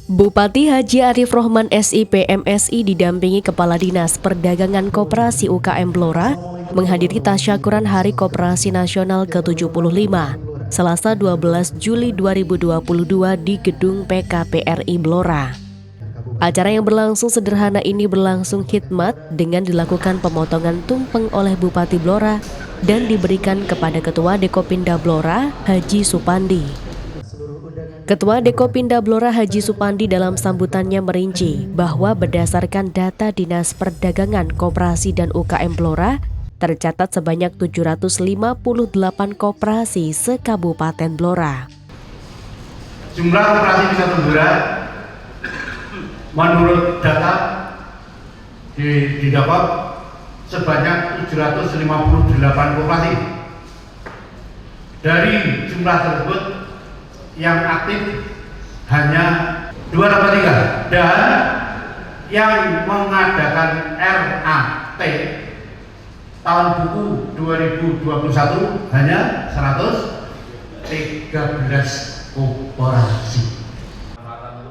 Bupati Haji Arif Rohman SIP MSI didampingi Kepala Dinas Perdagangan Koperasi UKM Blora menghadiri tasyakuran Hari Koperasi Nasional ke-75 Selasa 12 Juli 2022 di Gedung PKPRI Blora. Acara yang berlangsung sederhana ini berlangsung khidmat dengan dilakukan pemotongan tumpeng oleh Bupati Blora dan diberikan kepada Ketua Dekopinda Blora Haji Supandi. Ketua Dekopinda Blora Haji Supandi dalam sambutannya merinci bahwa berdasarkan data Dinas Perdagangan, Koperasi dan UKM Blora, tercatat sebanyak 758 koperasi se-Kabupaten Blora. Jumlah koperasi di Satu Blora menurut data didapat sebanyak 758 koperasi. Dari jumlah tersebut yang aktif hanya 283 dan yang mengadakan RAT tahun buku 2021 hanya 113 koperasi.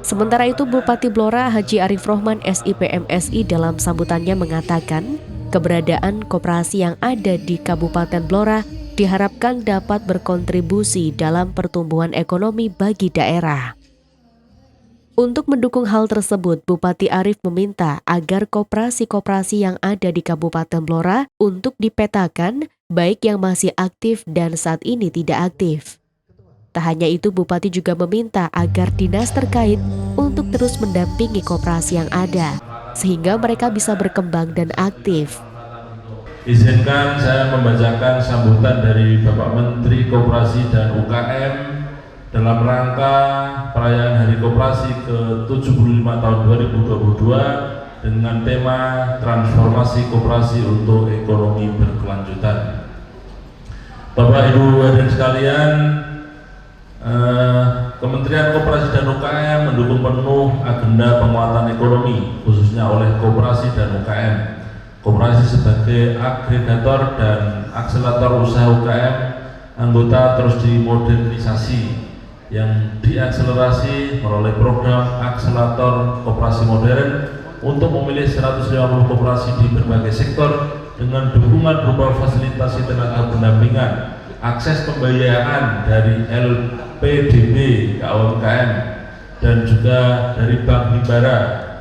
Sementara itu Bupati Blora Haji Arif Rohman SIP MSI dalam sambutannya mengatakan keberadaan koperasi yang ada di Kabupaten Blora diharapkan dapat berkontribusi dalam pertumbuhan ekonomi bagi daerah. Untuk mendukung hal tersebut, Bupati Arif meminta agar koperasi-koperasi yang ada di Kabupaten Blora untuk dipetakan, baik yang masih aktif dan saat ini tidak aktif. Tak hanya itu, Bupati juga meminta agar dinas terkait untuk terus mendampingi koperasi yang ada, sehingga mereka bisa berkembang dan aktif. Izinkan saya membacakan sambutan dari Bapak Menteri Koperasi dan UKM dalam rangka perayaan Hari Koperasi ke-75 tahun 2022 dengan tema Transformasi Koperasi untuk Ekonomi Berkelanjutan. Bapak Ibu hadirin sekalian, Kementerian Koperasi dan UKM mendukung penuh agenda penguatan ekonomi khususnya oleh koperasi dan UKM. Koperasi sebagai agregator dan akselerator usaha UKM anggota terus dimodernisasi yang diakselerasi melalui program akselerator koperasi modern untuk memilih 150 koperasi di berbagai sektor dengan dukungan berupa fasilitasi tenaga pendampingan, akses pembiayaan dari LPDB KUMKM dan juga dari Bank Himbara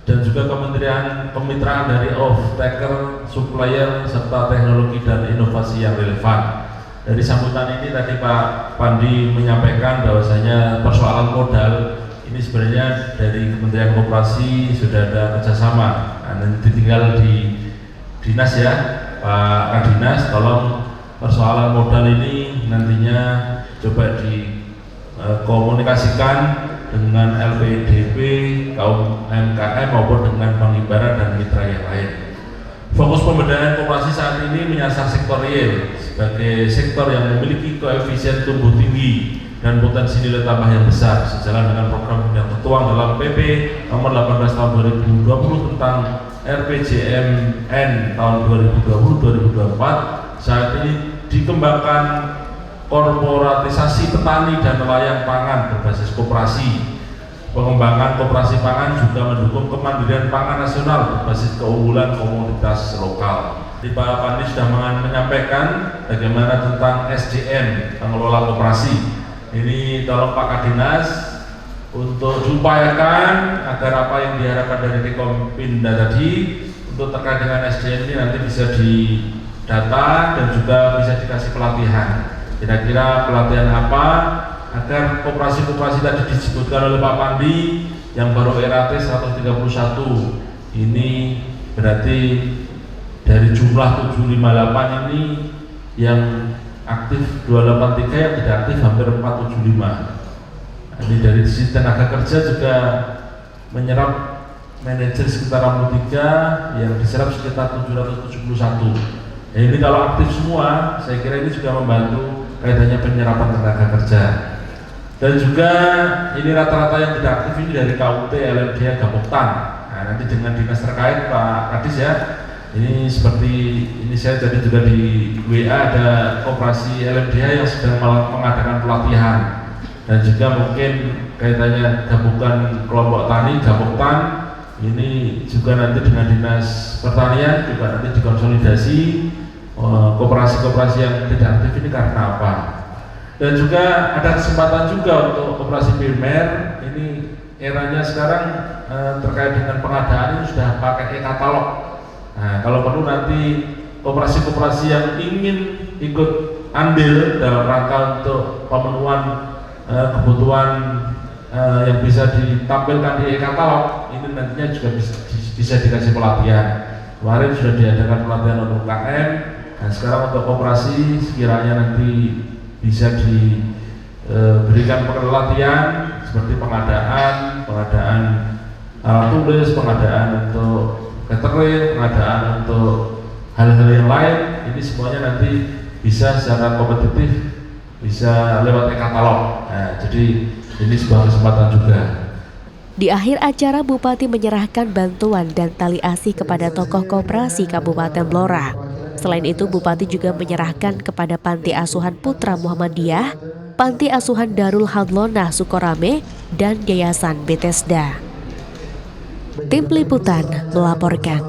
dan juga Kementerian Kemitraan dari off-taker, supplier, serta teknologi dan inovasi yang relevan. Dari sambutan ini tadi Pak Pandi menyampaikan bahwasanya persoalan modal ini sebenarnya dari Kementerian Koperasi sudah ada kerjasama. Nanti tinggal di dinas ya, Pak Kadinas, tolong persoalan modal ini nantinya coba dikomunikasikan dengan LPDB, KUMKM maupun dengan Bank Himbara dan mitra yang lain. Fokus pemberdayaan koperasi saat ini menyasar sektor real sebagai sektor yang memiliki koefisien tumbuh tinggi dan potensi nilai tambah yang besar sejalan dengan program yang tertuang dalam PP nomor 18 tahun 2020 tentang RPJMN tahun 2020-2024. Saat ini dikembangkan korporatisasi petani dan nelayan pangan berbasis koperasi. Pengembangan koperasi pangan juga mendukung kemandirian pangan nasional berbasis keunggulan komoditas lokal. Pak Pandi sudah menyampaikan bagaimana tentang SDM pengelola koperasi. Ini tolong Pak Kadinas untuk diupayakan agar apa yang diharapkan dari Dekopinda tadi untuk terkait dengan SDM ini nanti bisa didata dan juga bisa dikasih pelatihan. Kira-kira pelatihan apa agar koperasi-koperasi tadi disebutkan oleh Pak Pandi yang baru RAT 131 ini berarti dari jumlah 758 ini yang aktif 283, yang tidak aktif hampir 475. Ini dari sisi tenaga kerja juga menyerap manajer sekitar 63 yang diserap sekitar 771. Ini kalau aktif semua, saya kira ini juga membantu kaitannya penyerapan tenaga kerja. Dan juga ini rata-rata yang tidak aktif ini dari KUT, LMDH, Gapoktan. Nah, nanti dengan dinas terkait Pak Kadis ya, ini seperti ini saya jadi juga di WA ada koperasi LMDH yang sedang mengadakan pelatihan dan juga mungkin kaitannya gabungan kelompok tani, Gaboktan, ini juga nanti dengan Dinas Pertanian juga nanti dikonsolidasi koperasi-koperasi yang tidak aktif ini karena apa. Dan juga ada kesempatan juga untuk koperasi primer, ini eranya sekarang terkait dengan pengadaan ini sudah pakai e-katalog. Nah, kalau perlu nanti koperasi-koperasi yang ingin ikut andil dalam rangka untuk pemenuhan kebutuhan yang bisa ditampilkan di e-katalog, ini nantinya juga bisa dikasih pelatihan. Kemarin sudah diadakan pelatihan untuk UKM, dan sekarang untuk koperasi sekiranya nanti bisa diberikan pelatihan seperti pengadaan alat tulis, pengadaan untuk catering, pengadaan untuk hal-hal yang lain. Ini semuanya nanti bisa secara kompetitif, bisa lewat e-katalog. Nah, jadi ini sebuah kesempatan juga. Di akhir acara, Bupati menyerahkan bantuan dan tali asih kepada tokoh koperasi Kabupaten Blora. Selain itu, Bupati juga menyerahkan kepada Panti Asuhan Putra Muhammadiyah, Panti Asuhan Darul Hadlonah Sukorame, dan Yayasan Bethesda. Tim Liputan melaporkan.